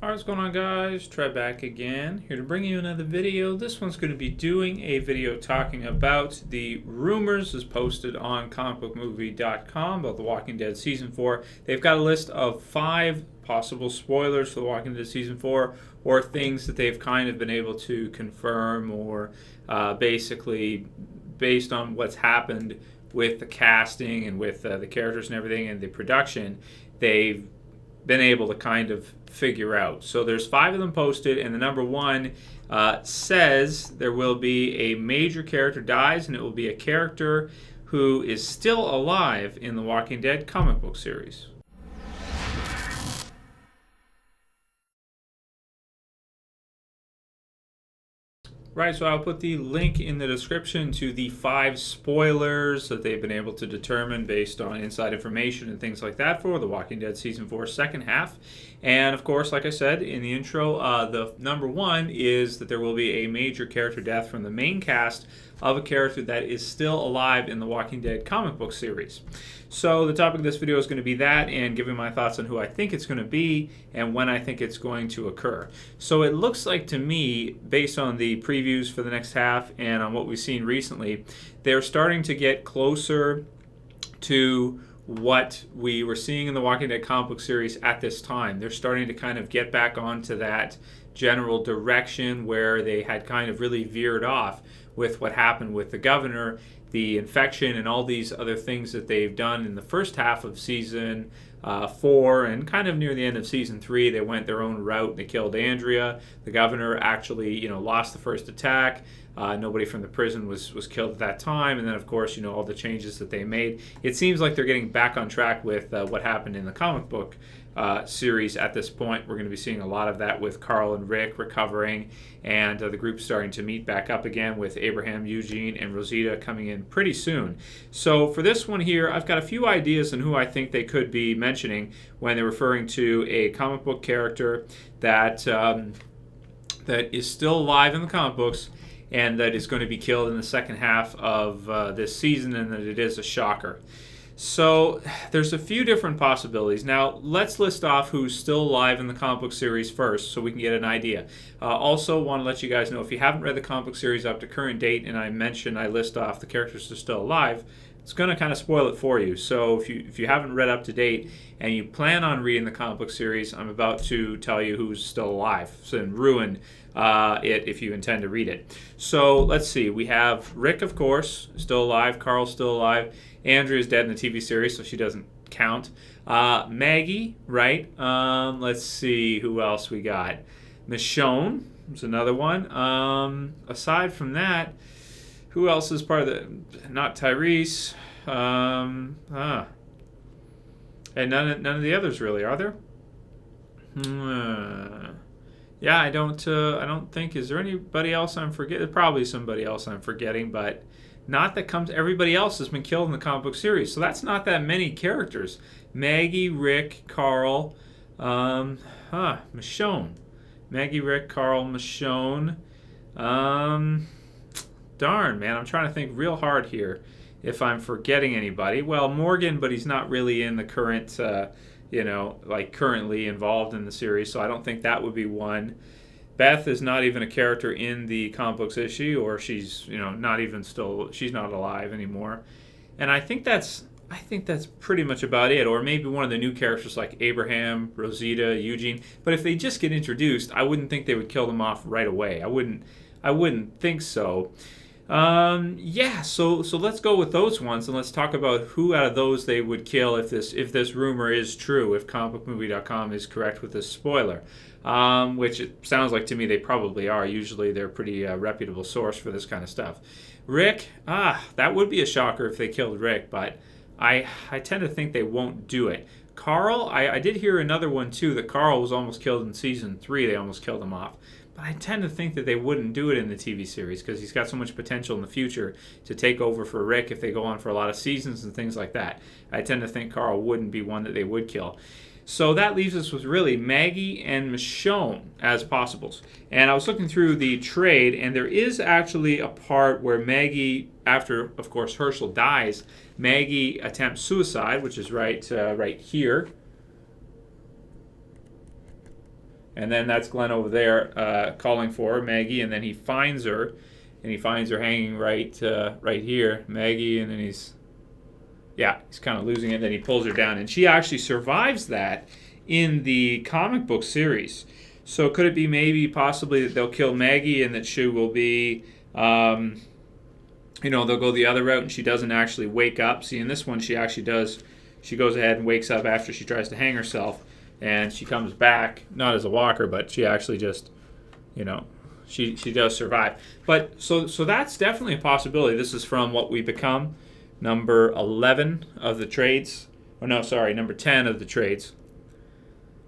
Alright, what's going on, guys? Trev back again, here to bring you another video. This one's going to be doing a video talking about the rumors as posted on comicbookmovie.com about The Walking Dead Season 4. They've got a list of 5 possible spoilers for The Walking Dead Season 4, or things that they've kind of been able to confirm, or basically based on what's happened with the casting and with the characters and everything and the production, they've been able to kind of figure out. So there's 5 of them posted, and the number 1 says there will be a major character dies, and it will be a character who is still alive in the Walking Dead comic book series. Right, so I'll put the link in the description to the 5 spoilers that they've been able to determine based on inside information and things like that for The Walking Dead Season 4 second half. And of course, like I said in the intro, the number 1 is that there will be a major character death from the main cast of a character that is still alive in the Walking Dead comic book series. So the topic of this video is going to be that, and giving my thoughts on who I think it's going to be and when I think it's going to occur. So it looks like to me, based on the previews for the next half and on what we've seen recently, they're starting to get closer to what we were seeing in the Walking Dead comic book series at this time. They're starting to kind of get back onto that general direction where they had kind of really veered off with what happened with the governor, the infection, and all these other things that they've done in the first half of season 4 and kind of near the end of season 3. They went their own route. They killed Andrea. The governor actually, lost the first attack. Nobody from the prison was killed at that time. And then, of course, all the changes that they made. It seems like they're getting back on track with what happened in the comic book series at this point. We're going to be seeing a lot of that with Carl and Rick recovering, and the group starting to meet back up again with Abraham, Eugene, and Rosita coming in pretty soon. So for this one here, I've got a few ideas on who I think they could be mentioning when they're referring to a comic book character that that is still alive in the comic books and that is going to be killed in the second half of this season, and that it is a shocker. So there's a few different possibilities. Now let's list off who's still alive in the comic book series first so we can get an idea. Also want to let you guys know, if you haven't read the comic book series up to current date and I list off the characters that are still alive, it's going to kind of spoil it for you. So if you haven't read up to date and you plan on reading the comic book series, I'm about to tell you who's still alive, and ruin it if you intend to read it. So let's see. We have Rick, of course, still alive. Carl's still alive. Andrea's dead in the TV series, so she doesn't count. Maggie, right? Let's see who else we got. Michonne is another one. Aside from that, who else is part of the... Not Tyrese. And none of the others really, are there? Yeah, I don't think... Is there anybody else I'm forgetting? There's probably somebody else I'm forgetting, but not that comes... Everybody else has been killed in the comic book series, so that's not that many characters. Maggie, Rick, Carl, Michonne. Maggie, Rick, Carl, Michonne. Darn, man, I'm trying to think real hard here if I'm forgetting anybody. Well, Morgan, but he's not really in the current, currently involved in the series, so I don't think that would be one. Beth is not even a character in the comic books, is she? Or she's, she's not alive anymore. And I think that's pretty much about it. Or maybe one of the new characters like Abraham, Rosita, Eugene. But if they just get introduced, I wouldn't think they would kill them off right away. I wouldn't think so. So let's go with those ones, and let's talk about who out of those they would kill if this rumor is true, if comicbookmovie.com is correct with this spoiler, which it sounds like to me they probably are. Usually they're a pretty reputable source for this kind of stuff. Rick, that would be a shocker if they killed Rick, but I tend to think they won't do it. Carl, I did hear another one too, that Carl was almost killed in season 3. They almost killed him off. But I tend to think that they wouldn't do it in the TV series because he's got so much potential in the future to take over for Rick if they go on for a lot of seasons and things like that. I tend to think Carl wouldn't be one that they would kill. So that leaves us with really Maggie and Michonne as possibles. And I was looking through the trade, and there is actually a part where Maggie, after, of course, Herschel dies, Maggie attempts suicide, which is right here. And then that's Glenn over there calling for her, Maggie, and then he finds her, and he finds her hanging right here, Maggie, and then he's kind of losing it, and then he pulls her down, and she actually survives that in the comic book series. So could it be maybe possibly that they'll kill Maggie and that she will be, they'll go the other route and she doesn't actually wake up. See, in this one she actually does. She goes ahead and wakes up after she tries to hang herself. And she comes back, not as a walker, but she actually just, she does survive. But so that's definitely a possibility. This is from What We Become, number 11 of the trades. Number 10 of the trades.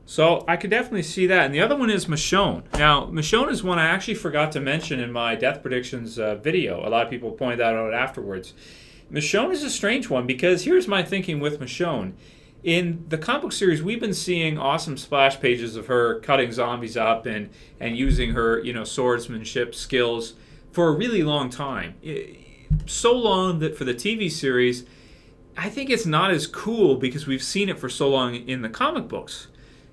So I could definitely see that. And the other one is Michonne. Now, Michonne is one I actually forgot to mention in my Death Predictions video. A lot of people pointed that out afterwards. Michonne is a strange one because here's my thinking with Michonne. In the comic book series, we've been seeing awesome splash pages of her cutting zombies up and using her, swordsmanship skills for a really long time. So long that for the TV series, I think it's not as cool because we've seen it for so long in the comic books.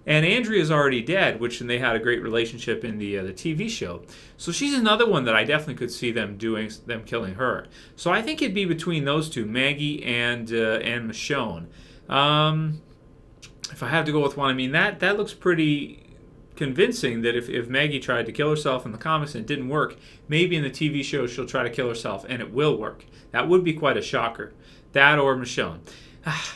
And Andrea's already dead, and they had a great relationship in the TV show. So she's another one that I definitely could see them killing her. So I think it'd be between those two, Maggie and Michonne. If I have to go with one, that looks pretty convincing that if Maggie tried to kill herself in the comics and it didn't work, maybe in the TV show she'll try to kill herself and it will work. That would be quite a shocker. That or Michonne.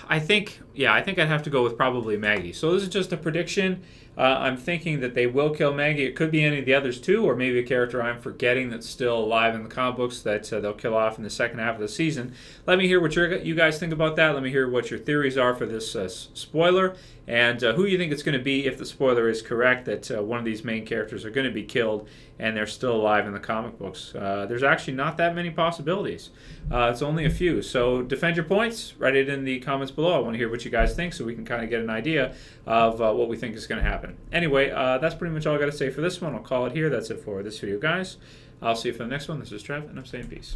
I think I'd have to go with probably Maggie. So this is just a prediction. I'm thinking that they will kill Maggie. It could be any of the others too, or maybe a character I'm forgetting that's still alive in the comic books that they'll kill off in the second half of the season. Let me hear what you guys think about that. Let me hear what your theories are for this spoiler, and who you think it's going to be if the spoiler is correct, that one of these main characters are going to be killed and they're still alive in the comic books. There's actually not that many possibilities. It's only a few. So defend your points. Write it in the comments below. I want to hear what you guys think so we can kind of get an idea of what we think is going to happen. Anyway, that's pretty much all I got to say for this one. I'll call it here. That's it for this video, guys. I'll see you for the next one. This is Trev, and I'm saying peace.